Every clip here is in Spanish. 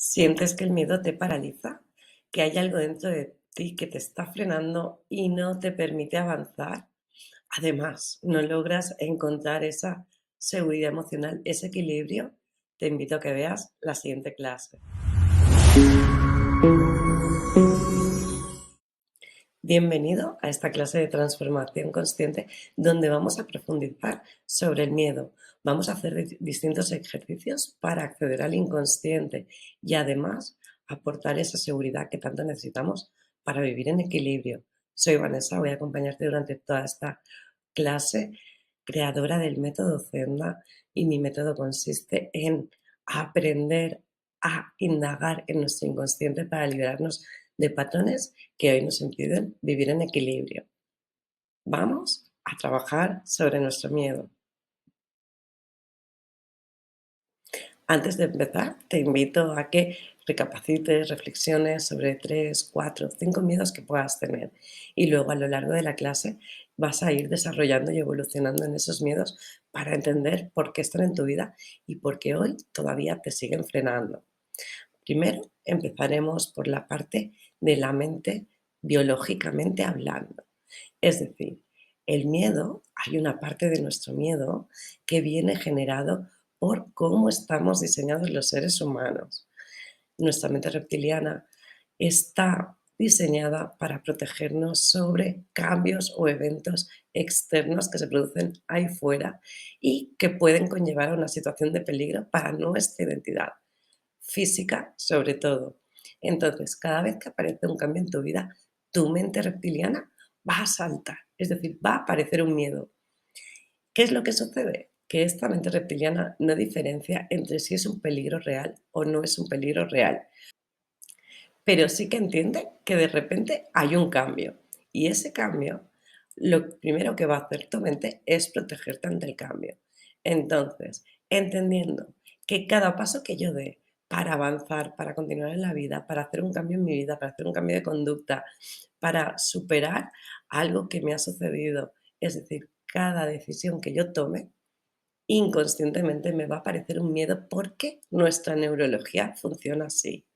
¿Sientes que el miedo te paraliza? ¿Que hay algo dentro de ti que te está frenando y no te permite avanzar? Además, no logras encontrar esa seguridad emocional, ese equilibrio. Te invito a que veas la siguiente clase. Bienvenido a esta clase de transformación consciente donde vamos a profundizar sobre el miedo. Vamos a hacer distintos ejercicios para acceder al inconsciente y además aportar esa seguridad que tanto necesitamos para vivir en equilibrio. Soy Vanessa, voy a acompañarte durante toda esta clase, creadora del método Zenda, y mi método consiste en aprender a indagar en nuestro inconsciente para liberarnos de patrones que hoy nos impiden vivir en equilibrio. Vamos a trabajar sobre nuestro miedo. Antes de empezar, te invito a que recapacites, reflexiones sobre 3, 4, 5 miedos que puedas tener. Y luego a lo largo de la clase vas a ir desarrollando y evolucionando en esos miedos para entender por qué están en tu vida y por qué hoy todavía te siguen frenando. Primero empezaremos por la parte de la mente biológicamente hablando. Es decir, el miedo, hay una parte de nuestro miedo que viene generado por cómo estamos diseñados los seres humanos. Nuestra mente reptiliana está diseñada para protegernos sobre cambios o eventos externos que se producen ahí fuera y que pueden conllevar a una situación de peligro para nuestra identidad física sobre todo. Entonces, cada vez que aparece un cambio en tu vida, tu mente reptiliana va a saltar, es decir, va a aparecer un miedo. ¿Qué es lo que sucede? Que esta mente reptiliana no diferencia entre si es un peligro real o no es un peligro real, pero sí que entiende que de repente hay un cambio y ese cambio, lo primero que va a hacer tu mente es protegerte ante el cambio. Entonces, entendiendo que cada paso que yo dé para avanzar, para continuar en la vida, para hacer un cambio en mi vida, para hacer un cambio de conducta, para superar algo que me ha sucedido, es decir, cada decisión que yo tome, inconscientemente me va a parecer un miedo porque nuestra neurología funciona así.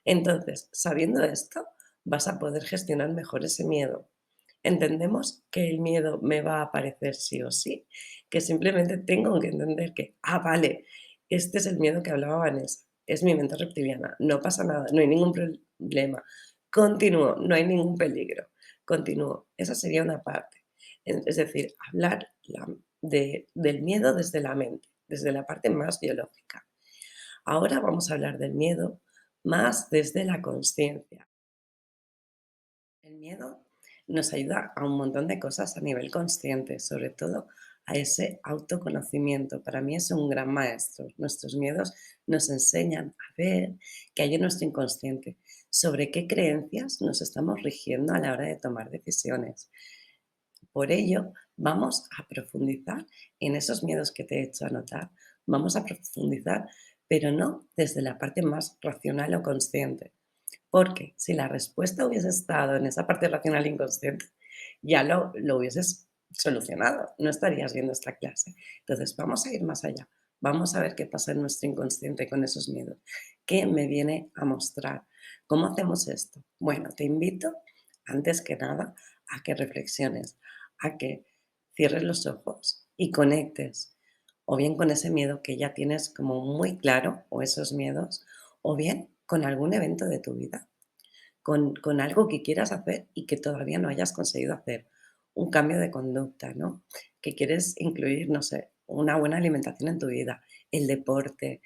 Entonces, sabiendo esto, vas a poder gestionar mejor ese miedo. Entendemos que el miedo me va a aparecer sí o sí, que simplemente tengo que entender que, vale, este es el miedo que hablaba Vanessa, es mi mente reptiliana, no pasa nada, no hay ningún problema, continúo, no hay ningún peligro, continúo. Esa sería una parte. Es decir, hablar del miedo desde la mente, desde la parte más biológica. Ahora vamos a hablar del miedo más desde la conciencia. El miedo nos ayuda a un montón de cosas a nivel consciente, sobre todo a ese autoconocimiento. Para mí es un gran maestro. Nuestros miedos nos enseñan a ver qué hay en nuestro inconsciente, sobre qué creencias nos estamos rigiendo a la hora de tomar decisiones. Por ello, vamos a profundizar en esos miedos que te he hecho anotar. Vamos a profundizar, pero no desde la parte más racional o consciente. Porque si la respuesta hubiese estado en esa parte racional inconsciente, ya lo hubieses solucionado, no estarías viendo esta clase. Entonces, vamos a ir más allá. Vamos a ver qué pasa en nuestro inconsciente con esos miedos. ¿Qué me viene a mostrar? ¿Cómo hacemos esto? Bueno, te invito, antes que nada, a que reflexiones, a que cierres los ojos y conectes, o bien con ese miedo que ya tienes como muy claro, o esos miedos, o bien con algún evento de tu vida, con algo que quieras hacer y que todavía no hayas conseguido hacer. Un cambio de conducta, ¿no? Que quieres incluir, no sé, una buena alimentación en tu vida, el deporte,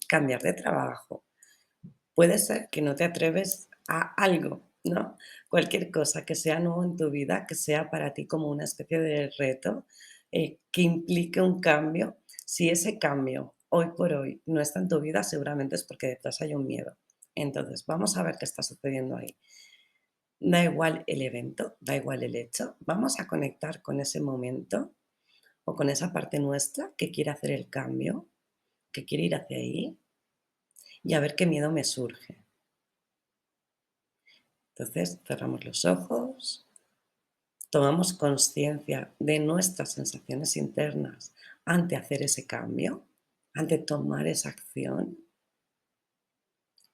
cambiar de trabajo. Puede ser que no te atreves a algo, ¿no? Cualquier cosa que sea nuevo en tu vida, que sea para ti como una especie de reto, que implique un cambio. Si ese cambio hoy por hoy no está en tu vida, seguramente es porque detrás hay un miedo. Entonces, vamos a ver qué está sucediendo ahí. Da igual el evento, da igual el hecho. Vamos a conectar con ese momento o con esa parte nuestra que quiere hacer el cambio, que quiere ir hacia ahí y a ver qué miedo me surge. Entonces, cerramos los ojos, tomamos conciencia de nuestras sensaciones internas ante hacer ese cambio, ante tomar esa acción.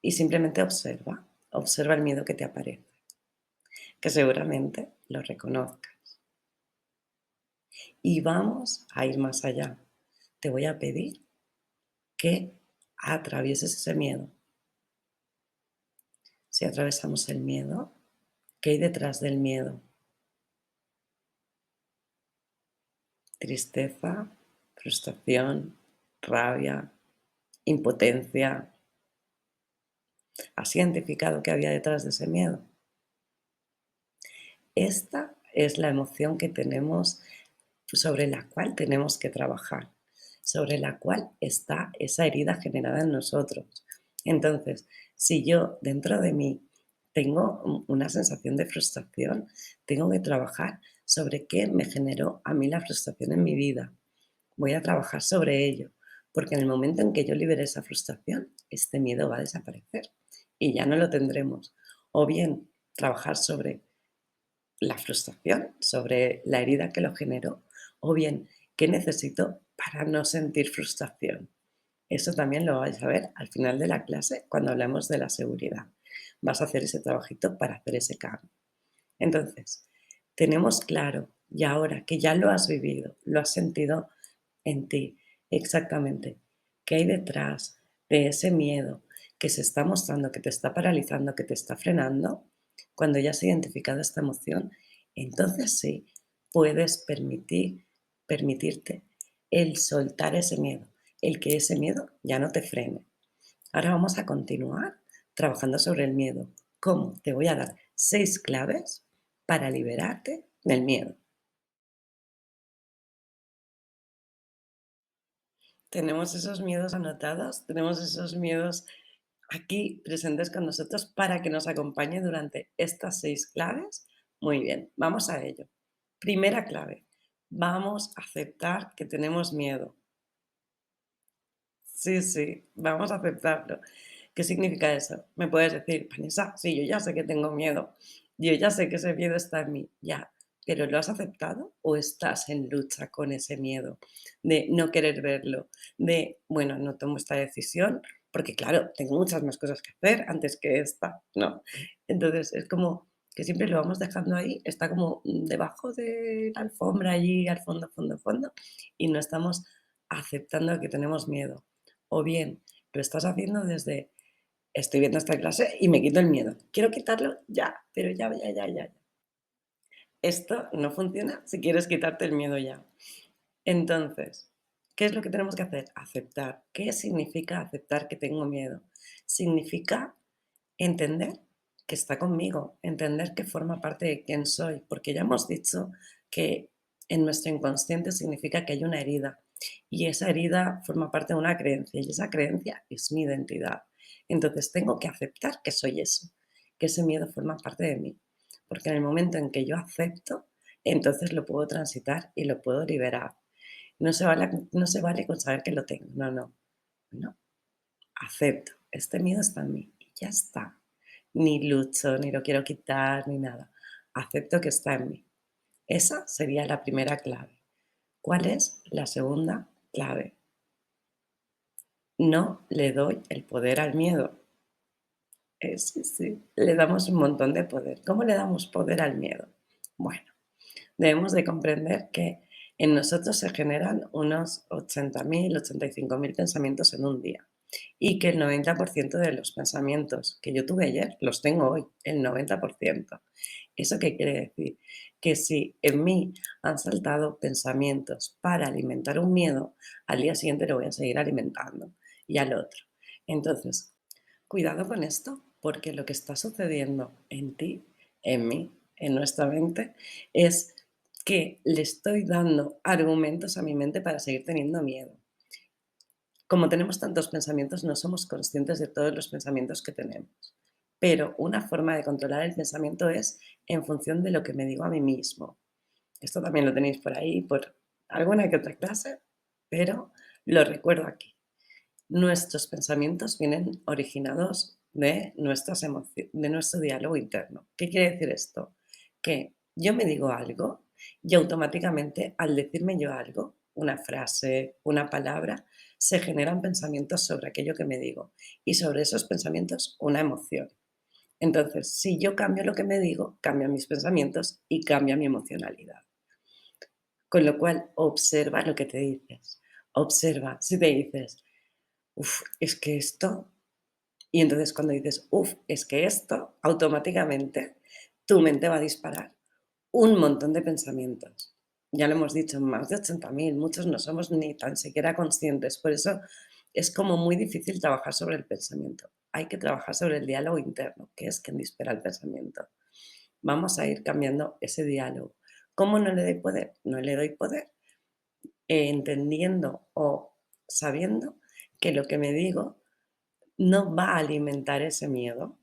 y simplemente observa, observa el miedo que te aparece, que seguramente lo reconozcas. Y vamos a ir más allá. Te voy a pedir que atravieses ese miedo. Si atravesamos el miedo, ¿qué hay detrás del miedo? Tristeza, frustración, rabia, impotencia. ¿Has identificado qué había detrás de ese miedo? Esta es la emoción que tenemos, sobre la cual tenemos que trabajar, sobre la cual está esa herida generada en nosotros. Entonces, si yo dentro de mí tengo una sensación de frustración, tengo que trabajar sobre qué me generó a mí la frustración en mi vida. Voy a trabajar sobre ello, porque en el momento en que yo libere esa frustración, este miedo va a desaparecer y ya no lo tendremos. O bien trabajar sobre la frustración, sobre la herida que lo generó, o bien qué necesito para no sentir frustración. Eso también lo vais a ver al final de la clase cuando hablemos de la seguridad. Vas a hacer ese trabajito para hacer ese cambio. Entonces, tenemos claro, y ahora que ya lo has vivido, lo has sentido en ti exactamente, qué hay detrás de ese miedo que se está mostrando, que te está paralizando, que te está frenando, cuando ya has identificado esta emoción, entonces sí puedes permitirte el soltar ese miedo, el que ese miedo ya no te frene. Ahora vamos a continuar trabajando sobre el miedo. ¿Cómo? Te voy a dar 6 claves para liberarte del miedo. Tenemos esos miedos anotados, tenemos esos miedos aquí presentes con nosotros para que nos acompañe durante estas 6 claves. Muy bien, vamos a ello. Primera clave, vamos a aceptar que tenemos miedo. Sí, sí, vamos a aceptarlo. ¿Qué significa eso? Me puedes decir, Vanessa, sí, yo ya sé que tengo miedo, yo ya sé que ese miedo está en mí, ya, pero ¿lo has aceptado o estás en lucha con ese miedo de no querer verlo? De, bueno, no tomo esta decisión porque, claro, tengo muchas más cosas que hacer antes que esta, ¿no? Entonces, es como que siempre lo vamos dejando ahí, está como debajo de la alfombra allí al fondo, fondo, fondo, y no estamos aceptando que tenemos miedo. O bien, lo estás haciendo desde, estoy viendo esta clase y me quito el miedo. Quiero quitarlo ya, pero ya, ya, ya, ya. Esto no funciona si quieres quitarte el miedo ya. Entonces, ¿qué es lo que tenemos que hacer? Aceptar. ¿Qué significa aceptar que tengo miedo? Significa entender que está conmigo, entender que forma parte de quién soy, porque ya hemos dicho que en nuestro inconsciente significa que hay una herida y esa herida forma parte de una creencia y esa creencia es mi identidad. Entonces tengo que aceptar que soy eso, que ese miedo forma parte de mí, porque en el momento en que yo acepto, entonces lo puedo transitar y lo puedo liberar. No se vale con saber que lo tengo, no, no, no. Acepto, este miedo está en mí y ya está. Ni lucho, ni lo quiero quitar, ni nada. Acepto que está en mí. Esa sería la primera clave. ¿Cuál es la segunda clave? No le doy el poder al miedo. Sí, sí, le damos un montón de poder. ¿Cómo le damos poder al miedo? Bueno, debemos de comprender que en nosotros se generan unos 80.000, 85.000 pensamientos en un día y que el 90% de los pensamientos que yo tuve ayer los tengo hoy, el 90%. ¿Eso qué quiere decir? Que si en mí han saltado pensamientos para alimentar un miedo, al día siguiente lo voy a seguir alimentando y al otro. Entonces, cuidado con esto, porque lo que está sucediendo en ti, en mí, en nuestra mente, es que le estoy dando argumentos a mi mente para seguir teniendo miedo. Como tenemos tantos pensamientos, no somos conscientes de todos los pensamientos que tenemos. Pero una forma de controlar el pensamiento es en función de lo que me digo a mí mismo. Esto también lo tenéis por ahí, por alguna que otra clase, pero lo recuerdo aquí. Nuestros pensamientos vienen originados de nuestras de nuestro diálogo interno. ¿Qué quiere decir esto? Que yo me digo algo y automáticamente al decirme yo algo, una frase, una palabra, se generan pensamientos sobre aquello que me digo y sobre esos pensamientos una emoción. Entonces, si yo cambio lo que me digo, cambian mis pensamientos y cambia mi emocionalidad. Con lo cual, observa lo que te dices. Observa si te dices, uff, es que esto, y entonces cuando dices, uff, es que esto, automáticamente tu mente va a disparar un montón de pensamientos. Ya lo hemos dicho, más de 80.000, muchos no somos ni tan siquiera conscientes. Por eso es como muy difícil trabajar sobre el pensamiento. Hay que trabajar sobre el diálogo interno, que es quien dispara el pensamiento. Vamos a ir cambiando ese diálogo. ¿Cómo no le doy poder? No le doy poder entendiendo o sabiendo que lo que me digo no va a alimentar ese miedo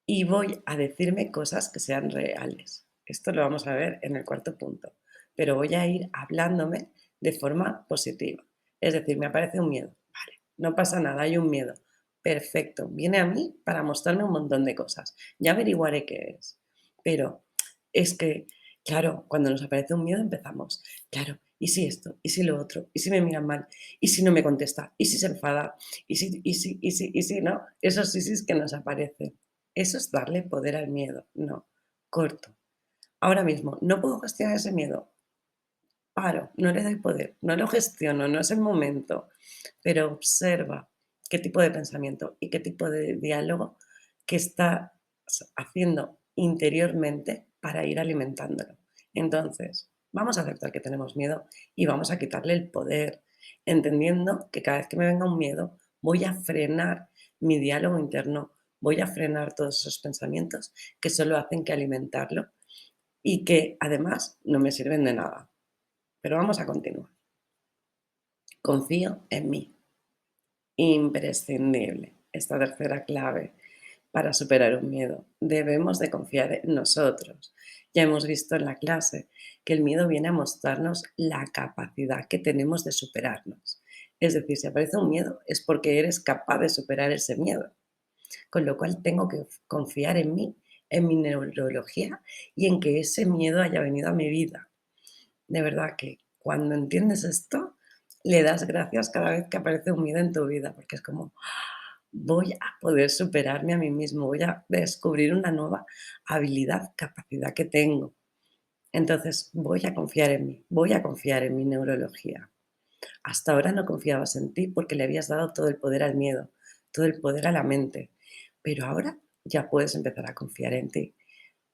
y voy a decirme cosas que sean reales. Esto lo vamos a ver en el cuarto punto, pero voy a ir hablándome de forma positiva. Es decir, me aparece un miedo, vale, no pasa nada, hay un miedo. Perfecto, viene a mí para mostrarme un montón de cosas. Ya averiguaré qué es. Pero es que, claro, cuando nos aparece un miedo empezamos, claro, ¿y si esto? ¿Y si lo otro? ¿Y si me miran mal? ¿Y si no me contesta? ¿Y si se enfada? ¿Y si no? Esos sí que nos aparecen. ¿Eso es darle poder al miedo? No, corto. Ahora mismo, ¿no puedo gestionar ese miedo? Paro, no le doy poder, no lo gestiono, no es el momento, pero observa qué tipo de pensamiento y qué tipo de diálogo que estás haciendo interiormente para ir alimentándolo. Entonces, vamos a aceptar que tenemos miedo y vamos a quitarle el poder, entendiendo que cada vez que me venga un miedo, voy a frenar mi diálogo interno, voy a frenar todos esos pensamientos que solo hacen que alimentarlo y que además no me sirven de nada. Pero vamos a continuar. Confío en mí. Imprescindible. Esta tercera clave para superar un miedo. Debemos de confiar en nosotros. Ya hemos visto en la clase que el miedo viene a mostrarnos la capacidad que tenemos de superarnos. Es decir, si aparece un miedo es porque eres capaz de superar ese miedo. Con lo cual tengo que confiar en mí, en mi neurología y en que ese miedo haya venido a mi vida. De verdad que cuando entiendes esto, le das gracias cada vez que aparece un miedo en tu vida, porque es como, voy a poder superarme a mí mismo, voy a descubrir una nueva habilidad, capacidad que tengo. Entonces voy a confiar en mí, voy a confiar en mi neurología. Hasta ahora no confiabas en ti porque le habías dado todo el poder al miedo, todo el poder a la mente, pero ahora ya puedes empezar a confiar en ti.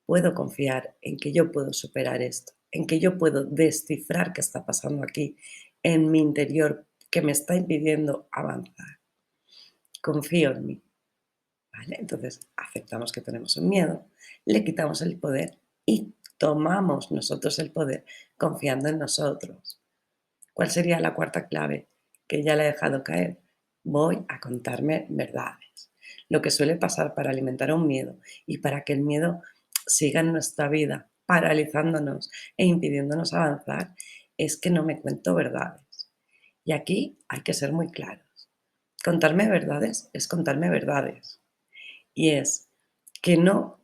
Puedo confiar en que yo puedo superar esto, en que yo puedo descifrar qué está pasando aquí en mi interior que me está impidiendo avanzar. Confío en mí, ¿vale? Entonces aceptamos que tenemos un miedo, le quitamos el poder y tomamos nosotros el poder confiando en nosotros. ¿Cuál sería la cuarta clave? Que ya la he dejado caer. Voy a contarme verdades. Lo que suele pasar para alimentar un miedo y para que el miedo siga en nuestra vida, paralizándonos e impidiéndonos avanzar, es que no me cuento verdades. Y aquí hay que ser muy claros. Contarme verdades es contarme verdades. Y es que no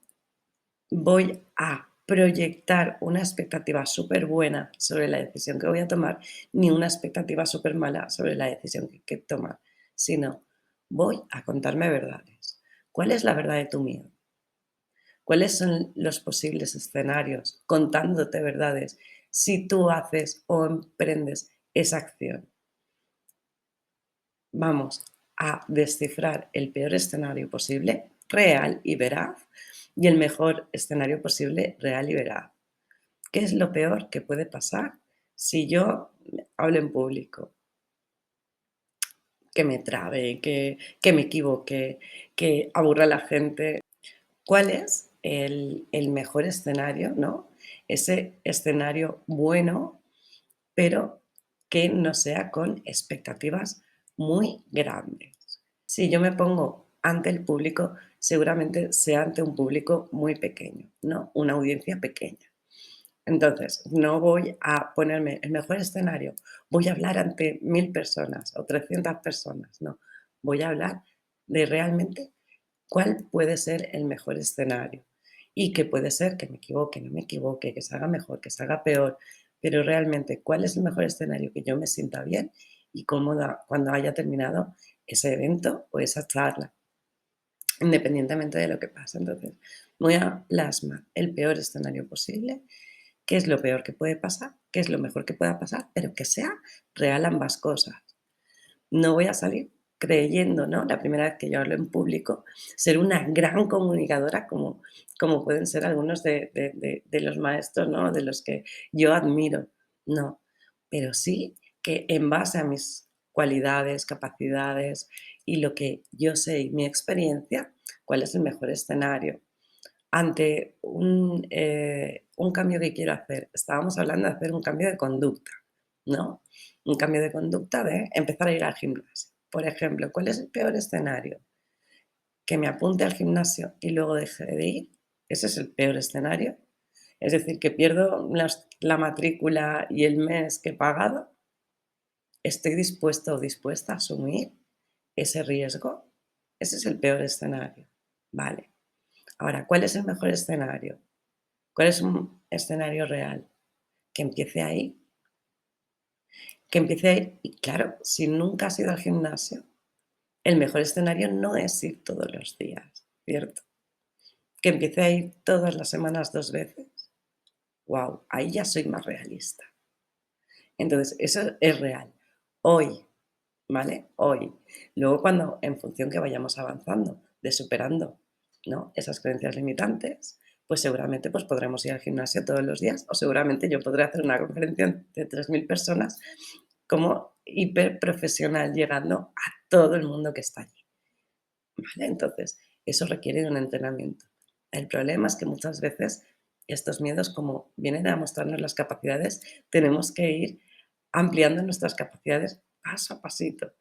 voy a proyectar una expectativa súper buena sobre la decisión que voy a tomar, ni una expectativa súper mala sobre la decisión que tomar, sino voy a contarme verdades. ¿Cuál es la verdad de tu miedo? ¿Cuáles son los posibles escenarios contándote verdades si tú haces o emprendes esa acción? Vamos a descifrar el peor escenario posible, real y veraz, y el mejor escenario posible, real y veraz. ¿Qué es lo peor que puede pasar si yo hablo en público? Que me trabe, que me equivoque, que aburra a la gente. ¿Cuál es el mejor escenario, no? Ese escenario bueno, pero que no sea con expectativas muy grandes. Si yo me pongo ante el público, seguramente sea ante un público muy pequeño, ¿no? Una audiencia pequeña. Entonces, no voy a ponerme el mejor escenario, voy a hablar ante 1000 personas o 300 personas, no. Voy a hablar de realmente cuál puede ser el mejor escenario y que puede ser que me equivoque, no me equivoque, que se haga mejor, que se haga peor, pero realmente cuál es el mejor escenario que yo me sienta bien y cómoda cuando haya terminado ese evento o esa charla, independientemente de lo que pase. Entonces, voy a plasmar el peor escenario posible, qué es lo peor que puede pasar, qué es lo mejor que pueda pasar, pero que sea real ambas cosas. No voy a salir creyendo, ¿no? La primera vez que yo hablo en público, ser una gran comunicadora como pueden ser algunos de los maestros, ¿no? De los que yo admiro. No, pero sí que en base a mis cualidades, capacidades y lo que yo sé y mi experiencia, cuál es el mejor escenario. Ante un cambio que quiero hacer, estábamos hablando de hacer un cambio de conducta, ¿no? Un cambio de conducta de empezar a ir al gimnasio. Por ejemplo, ¿cuál es el peor escenario? Que me apunte al gimnasio y luego deje de ir. Ese es el peor escenario. Es decir, que pierdo la matrícula y el mes que he pagado. ¿Estoy dispuesto o dispuesta a asumir ese riesgo? Ese es el peor escenario. Vale. Ahora, ¿cuál es el mejor escenario? ¿Cuál es un escenario real? Que empiece ahí, que empiece ahí. Y claro, si nunca has ido al gimnasio, el mejor escenario no es ir todos los días, ¿cierto? Que empiece a ir todas las semanas 2 veces. Wow, ahí ya soy más realista. Entonces, eso es real. Hoy, ¿vale? Hoy. Luego cuando, en función que vayamos avanzando, de superando, ¿no? Esas creencias limitantes, pues seguramente pues podremos ir al gimnasio todos los días o seguramente yo podré hacer una conferencia de 3.000 personas como hiperprofesional, llegando a todo el mundo que está allí, ¿vale? Entonces, eso requiere de un entrenamiento. El problema es que muchas veces estos miedos, como vienen a mostrarnos las capacidades, tenemos que ir ampliando nuestras capacidades paso a pasito,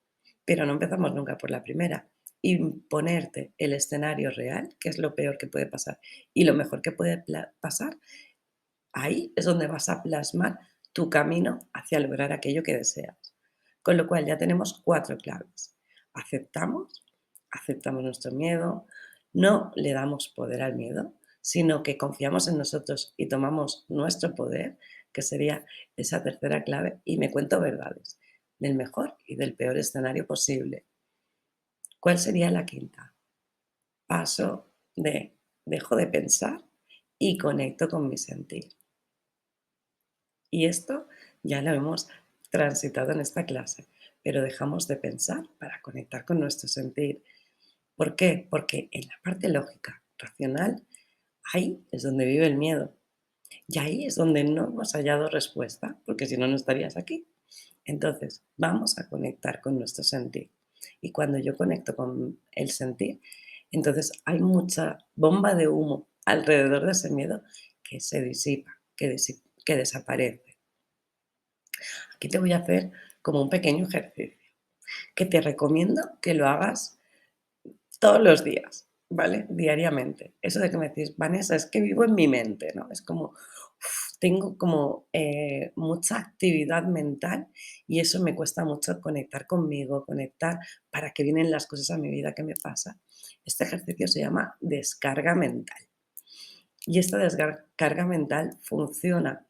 pero no empezamos nunca por la primera. Imponerte el escenario real, que es lo peor que puede pasar, y lo mejor que puede pasar, ahí es donde vas a plasmar tu camino hacia lograr aquello que deseas. Con lo cual ya tenemos 4 claves. Aceptamos, aceptamos nuestro miedo, no le damos poder al miedo, sino que confiamos en nosotros y tomamos nuestro poder, que sería esa tercera clave, y me cuento verdades del mejor y del peor escenario posible. ¿Cuál sería la quinta? Paso de dejo de pensar y conecto con mi sentir. Y esto ya lo hemos transitado en esta clase, pero dejamos de pensar para conectar con nuestro sentir. ¿Por qué? Porque en la parte lógica, racional, ahí es donde vive el miedo. Y ahí es donde no hemos hallado respuesta, porque si no, no estarías aquí. Entonces, vamos a conectar con nuestro sentir. Y cuando yo conecto con el sentir, entonces hay mucha bomba de humo alrededor de ese miedo que se disipa, que desaparece. Aquí te voy a hacer como un pequeño ejercicio que te recomiendo que lo hagas todos los días, ¿vale? Diariamente. Eso de que me decís, Vanessa, es que vivo en mi mente, ¿no? Es como, tengo como mucha actividad mental y eso me cuesta mucho conectar conmigo, conectar para que vienen las cosas a mi vida que me pasa. Este ejercicio se llama descarga mental. Y esta descarga mental funciona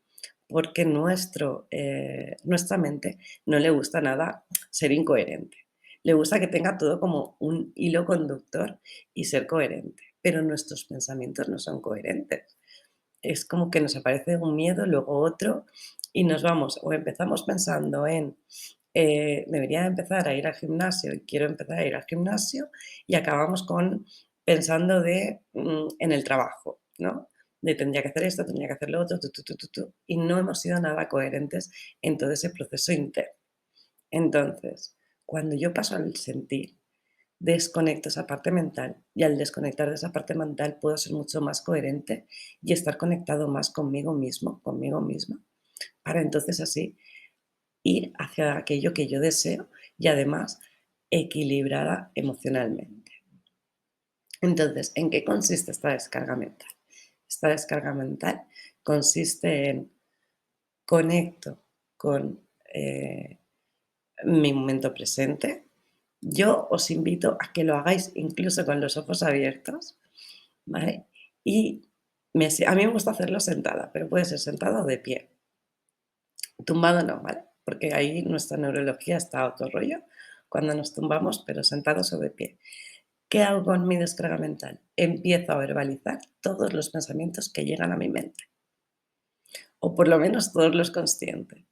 porque nuestra mente no le gusta nada ser incoherente. Le gusta que tenga todo como un hilo conductor y ser coherente, pero nuestros pensamientos no son coherentes. Es como que nos aparece un miedo, luego otro, y nos vamos, o empezamos pensando en, debería empezar a ir al gimnasio y quiero empezar a ir al gimnasio, y acabamos con pensando en el trabajo, ¿no? De tendría que hacer esto, tendría que hacer lo otro, y no hemos sido nada coherentes en todo ese proceso interno. Entonces, cuando yo paso al sentir, desconecto esa parte mental y al desconectar de esa parte mental puedo ser mucho más coherente y estar conectado más conmigo mismo, conmigo misma, para entonces así ir hacia aquello que yo deseo y además equilibrada emocionalmente. Entonces, ¿en qué consiste esta descarga mental? Esta descarga mental consiste en conecto con mi momento presente. Yo os invito a que lo hagáis incluso con los ojos abiertos, ¿vale? Y a mí me gusta hacerlo sentada, pero puede ser sentada o de pie. Tumbado no, ¿vale? porque ahí nuestra neurología está a otro rollo, cuando nos tumbamos, pero sentados o de pie. ¿Qué hago con mi descarga mental? Empiezo a verbalizar todos los pensamientos que llegan a mi mente, o por lo menos todos los conscientes.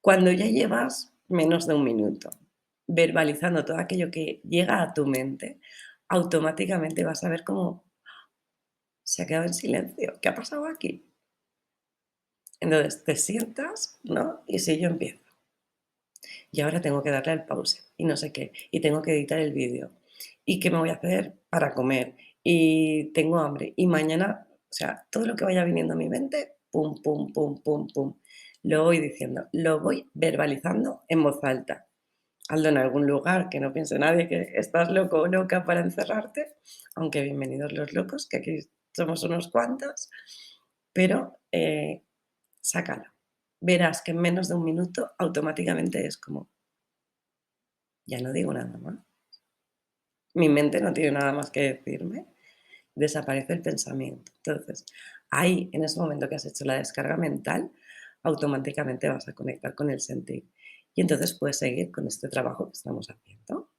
Cuando ya llevas menos de un minuto verbalizando todo aquello que llega a tu mente, automáticamente vas a ver cómo se ha quedado en silencio. ¿Qué ha pasado aquí? Entonces te sientas, ¿no? Y si yo empiezo, y ahora tengo que darle al pause, y no sé qué, y tengo que editar el vídeo, y qué me voy a hacer para comer, y tengo hambre, y mañana, o sea, todo lo que vaya viniendo a mi mente, pum, pum, pum, pum, pum, lo voy diciendo, lo voy verbalizando en voz alta. Hazlo en algún lugar que no piense nadie que estás loco o loca para encerrarte, aunque bienvenidos los locos, que aquí somos unos cuantos, pero sácalo. Verás que en menos de un minuto automáticamente es como, ya no digo nada más. Mi mente no tiene nada más que decirme, desaparece el pensamiento. Entonces, ahí, en ese momento que has hecho la descarga mental, automáticamente vas a conectar con el sentir. Y entonces puedes seguir con este trabajo que estamos haciendo.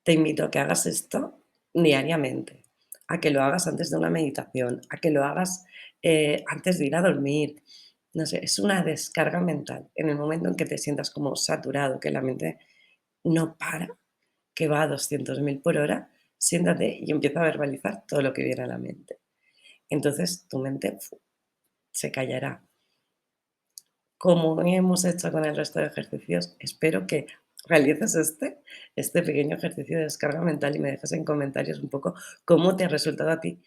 Te invito a que hagas esto diariamente, a que lo hagas antes de una meditación, a que lo hagas antes de ir a dormir. No sé, es una descarga mental. En el momento en que te sientas como saturado, que la mente no para, que va a 200.000 por hora, siéntate y empieza a verbalizar todo lo que viene a la mente. Entonces tu mente se callará. Como hemos hecho con el resto de ejercicios, espero que realices este pequeño ejercicio de descarga mental y me dejes en comentarios un poco cómo te ha resultado a ti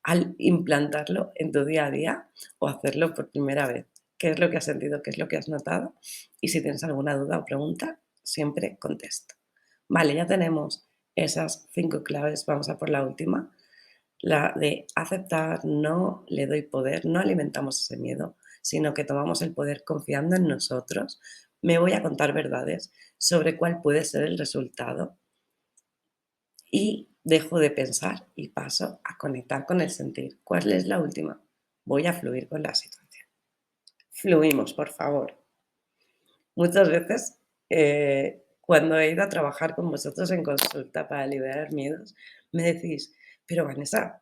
al implantarlo en tu día a día o hacerlo por primera vez. ¿Qué es lo que has sentido? ¿Qué es lo que has notado? Y si tienes alguna duda o pregunta, siempre contesto. Vale, ya tenemos esas 5 claves. Vamos a por la última. La de aceptar, no le doy poder, no alimentamos ese miedo, sino que tomamos el poder confiando en nosotros. Me voy a contar verdades sobre cuál puede ser el resultado y dejo de pensar y paso a conectar con el sentir. ¿Cuál es la última? Voy a fluir con la situación. Fluimos, por favor. Muchas veces, cuando he ido a trabajar con vosotros en consulta para liberar miedos, me decís, pero Vanessa,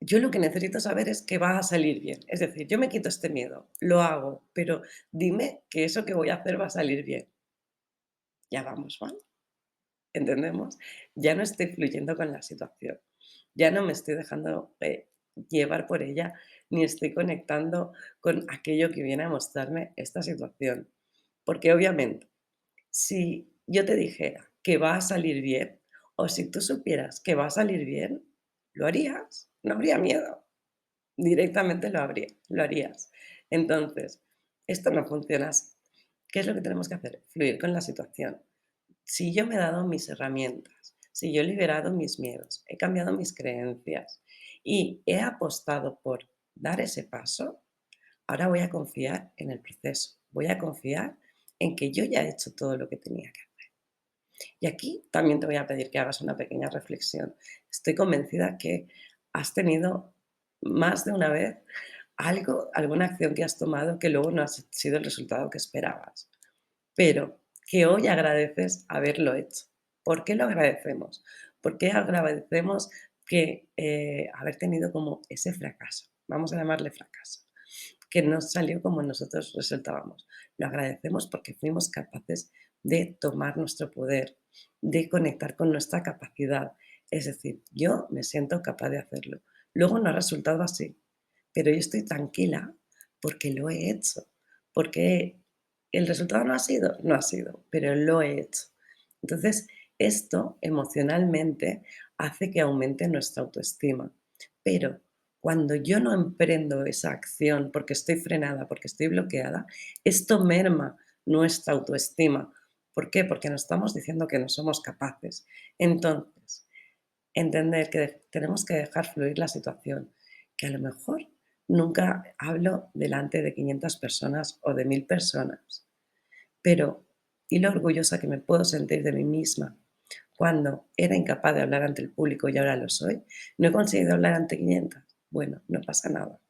yo lo que necesito saber es que va a salir bien. Es decir, yo me quito este miedo, lo hago, pero dime que eso que voy a hacer va a salir bien. Ya vamos mal, ¿entendemos? Ya no estoy fluyendo con la situación, ya no me estoy dejando llevar por ella, ni estoy conectando con aquello que viene a mostrarme esta situación. Porque obviamente, si yo te dijera que va a salir bien, o si tú supieras que va a salir bien, lo harías, no habría miedo. Directamente lo harías. Entonces, esto no funciona así. ¿Qué es lo que tenemos que hacer? Fluir con la situación. Si yo me he dado mis herramientas, si yo he liberado mis miedos, he cambiado mis creencias y he apostado por dar ese paso, ahora voy a confiar en el proceso. Voy a confiar en que yo ya he hecho todo lo que tenía que hacer. Y aquí también te voy a pedir que hagas una pequeña reflexión. Estoy convencida que has tenido más de una vez alguna acción que has tomado que luego no ha sido el resultado que esperabas, pero que hoy agradeces haberlo hecho. ¿Por qué lo agradecemos? ¿Por qué agradecemos que haber tenido como ese fracaso? Vamos a llamarle fracaso, que no salió como nosotros resultábamos. Lo agradecemos porque fuimos capaces de tomar nuestro poder, de conectar con nuestra capacidad. Es decir, yo me siento capaz de hacerlo. Luego no ha resultado así, pero yo estoy tranquila porque lo he hecho, porque el resultado no ha sido, pero lo he hecho. Entonces, esto emocionalmente hace que aumente nuestra autoestima. Pero cuando yo no emprendo esa acción porque estoy frenada, porque estoy bloqueada, esto merma nuestra autoestima. ¿Por qué? Porque nos estamos diciendo que no somos capaces. Entonces, entender que tenemos que dejar fluir la situación, que a lo mejor nunca hablo delante de 500 personas o de 1000 personas, pero y lo orgullosa que me puedo sentir de mí misma cuando era incapaz de hablar ante el público y ahora lo soy. No he conseguido hablar ante 500. Bueno, no pasa nada,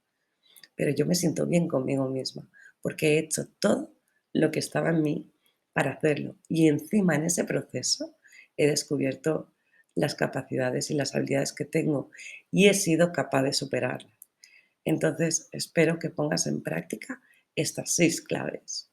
pero yo me siento bien conmigo misma, porque he hecho todo lo que estaba en mí para hacerlo. Y encima en ese proceso he descubierto las capacidades y las habilidades que tengo y he sido capaz de superarlas. Entonces, espero que pongas en práctica estas 6 claves.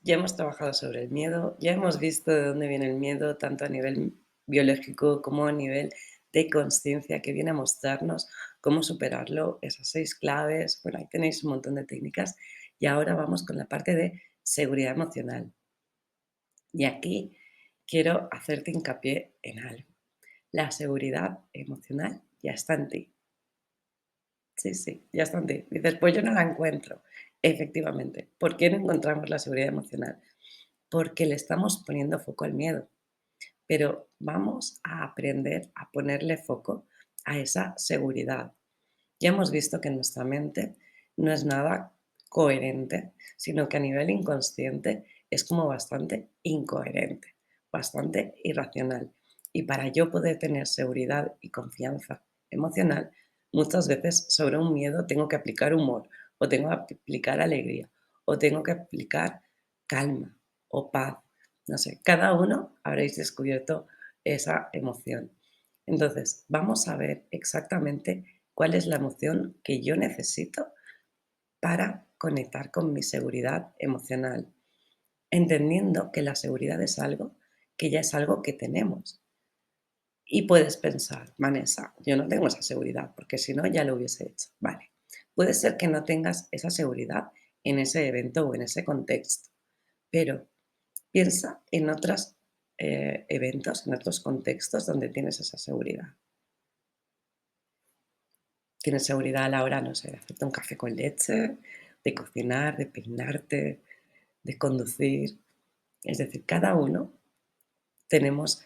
Ya hemos trabajado sobre el miedo, ya hemos visto de dónde viene el miedo, tanto a nivel biológico como a nivel de conciencia, que viene a mostrarnos cómo superarlo, esas 6 claves. Bueno, ahí tenéis un montón de técnicas. Y ahora vamos con la parte de seguridad emocional. Y aquí quiero hacerte hincapié en algo. La seguridad emocional ya está en ti. Sí, sí, ya está en ti. Dices, pues yo no la encuentro. Efectivamente, ¿por qué no encontramos la seguridad emocional? Porque le estamos poniendo foco al miedo, pero vamos a aprender a ponerle foco a esa seguridad. Ya hemos visto que nuestra mente no es nada coherente, sino que a nivel inconsciente es como bastante incoherente, bastante irracional. Y para yo poder tener seguridad y confianza emocional, muchas veces sobre un miedo tengo que aplicar humor, o tengo que aplicar alegría, o tengo que aplicar calma o paz. No sé, cada uno habréis descubierto esa emoción. Entonces, vamos a ver exactamente cuál es la emoción que yo necesito para conectar con mi seguridad emocional, entendiendo que la seguridad es algo que ya es algo que tenemos. Y puedes pensar, Vanessa, yo no tengo esa seguridad, porque si no ya lo hubiese hecho. Vale, puede ser que no tengas esa seguridad en ese evento o en ese contexto, pero piensa en otros eventos, en otros contextos donde tienes esa seguridad. Tienes seguridad a la hora, no sé, de hacerte un café con leche, de cocinar, de peinarte, de conducir. Es decir, cada uno tenemos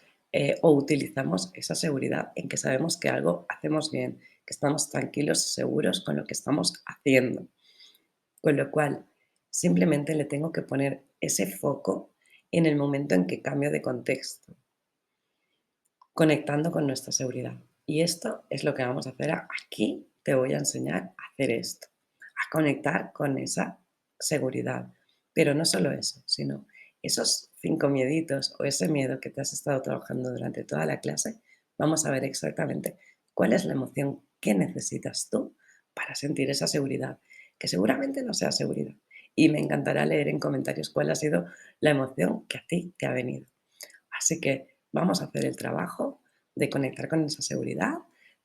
o utilizamos esa seguridad en que sabemos que algo hacemos bien, que estamos tranquilos y seguros con lo que estamos haciendo. Con lo cual, simplemente le tengo que poner ese foco en el momento en que cambio de contexto, conectando con nuestra seguridad. Y esto es lo que vamos a hacer aquí. Te voy a enseñar a hacer esto, a conectar con esa seguridad. Pero no solo eso, sino esos 5 mieditos o ese miedo que te has estado trabajando durante toda la clase, vamos a ver exactamente cuál es la emoción que necesitas tú para sentir esa seguridad, que seguramente no sea seguridad. Y me encantará leer en comentarios cuál ha sido la emoción que a ti te ha venido. Así que vamos a hacer el trabajo de conectar con esa seguridad.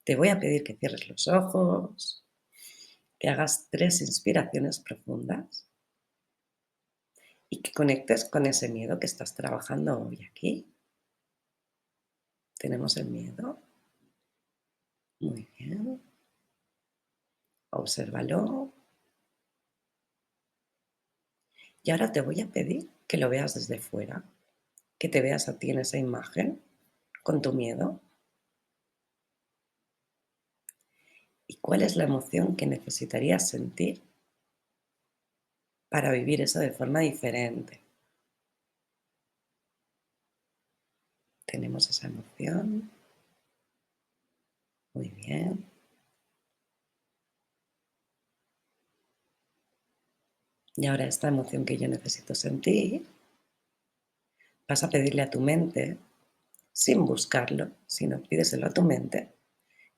Te voy a pedir que cierres los ojos, que hagas 3 inspiraciones profundas y que conectes con ese miedo que estás trabajando hoy aquí. Tenemos el miedo. Muy bien. Obsérvalo. Y ahora te voy a pedir que lo veas desde fuera, que te veas a ti en esa imagen con tu miedo. ¿Y cuál es la emoción que necesitarías sentir para vivir eso de forma diferente? Tenemos esa emoción. Muy bien. Y ahora esta emoción que yo necesito sentir, vas a pedirle a tu mente, sin buscarlo, sino pídeselo a tu mente,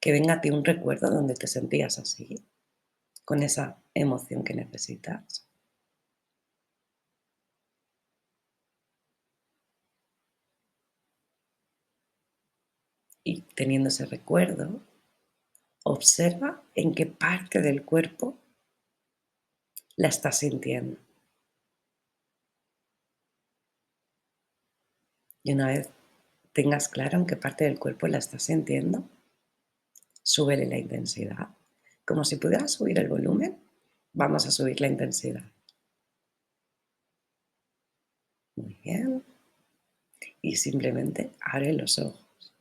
que venga a ti un recuerdo donde te sentías así, con esa emoción que necesitas. Y teniendo ese recuerdo, observa en qué parte del cuerpo la estás sintiendo. Y una vez tengas claro en qué parte del cuerpo la estás sintiendo, súbele la intensidad. Como si pudieras subir el volumen, vamos a subir la intensidad. Muy bien. Y simplemente abre los ojos.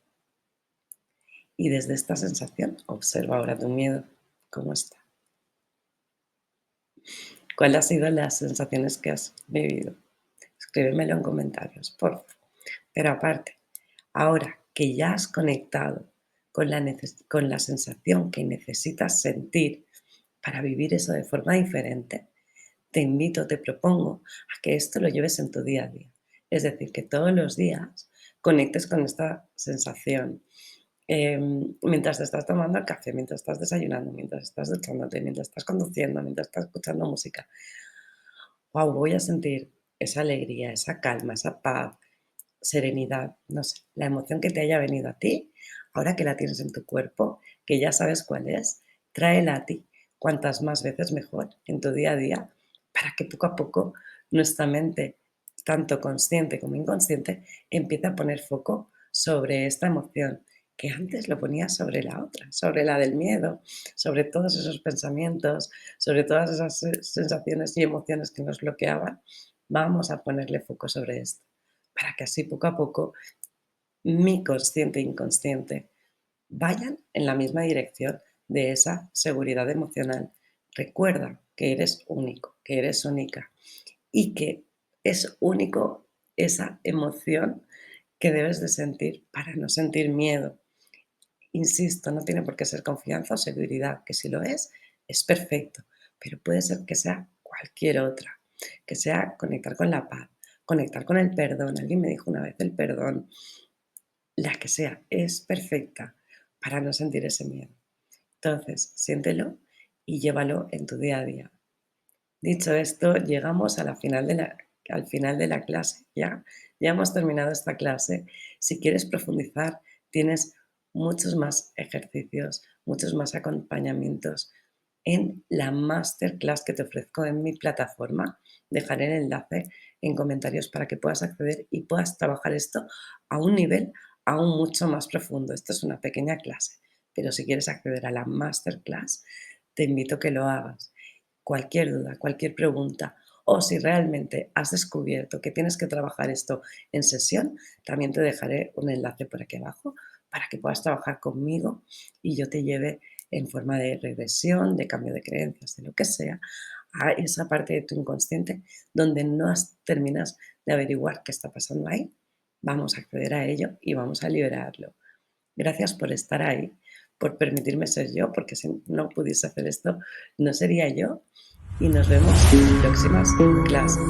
Y desde esta sensación observa ahora tu miedo. ¿Cómo está? ¿Cuáles han sido las sensaciones que has vivido? Escríbemelo en comentarios, por favor. Pero aparte, ahora que ya has conectado con la sensación que necesitas sentir para vivir eso de forma diferente, te invito, te propongo a que esto lo lleves en tu día a día. Es decir, que todos los días conectes con esta sensación. Mientras te estás tomando el café, mientras estás desayunando, mientras estás duchándote, mientras estás conduciendo, mientras estás escuchando música. Wow, voy a sentir esa alegría, esa calma, esa paz, serenidad, no sé, la emoción que te haya venido a ti, ahora que la tienes en tu cuerpo, que ya sabes cuál es, tráela a ti, cuantas más veces mejor en tu día a día, para que poco a poco nuestra mente, tanto consciente como inconsciente, empiece a poner foco sobre esta emoción que antes lo ponía sobre la otra, sobre la del miedo, sobre todos esos pensamientos, sobre todas esas sensaciones y emociones que nos bloqueaban. Vamos a ponerle foco sobre esto para que así poco a poco mi consciente e inconsciente vayan en la misma dirección de esa seguridad emocional. Recuerda que eres único, que eres única y que es único esa emoción que debes de sentir para no sentir miedo. Insisto, no tiene por qué ser confianza o seguridad, que si lo es perfecto, pero puede ser que sea cualquier otra, que sea conectar con la paz, conectar con el perdón. Alguien me dijo una vez el perdón, la que sea, es perfecta para no sentir ese miedo. Entonces, siéntelo y llévalo en tu día a día. Dicho esto, llegamos a al final de la clase. Ya hemos terminado esta clase. Si quieres profundizar, tienes muchos más ejercicios, muchos más acompañamientos en la masterclass que te ofrezco en mi plataforma. Dejaré el enlace en comentarios para que puedas acceder y puedas trabajar esto a un nivel aún mucho más profundo. Esto es una pequeña clase, pero si quieres acceder a la masterclass, te invito a que lo hagas. Cualquier duda, cualquier pregunta, o si realmente has descubierto que tienes que trabajar esto en sesión, también te dejaré un enlace por aquí abajo para que puedas trabajar conmigo y yo te lleve en forma de regresión, de cambio de creencias, de lo que sea, a esa parte de tu inconsciente donde no terminas de averiguar qué está pasando ahí. Vamos a acceder a ello y vamos a liberarlo. Gracias por estar ahí, por permitirme ser yo, porque si no pudiese hacer esto, no sería yo. Y nos vemos en próximas clases.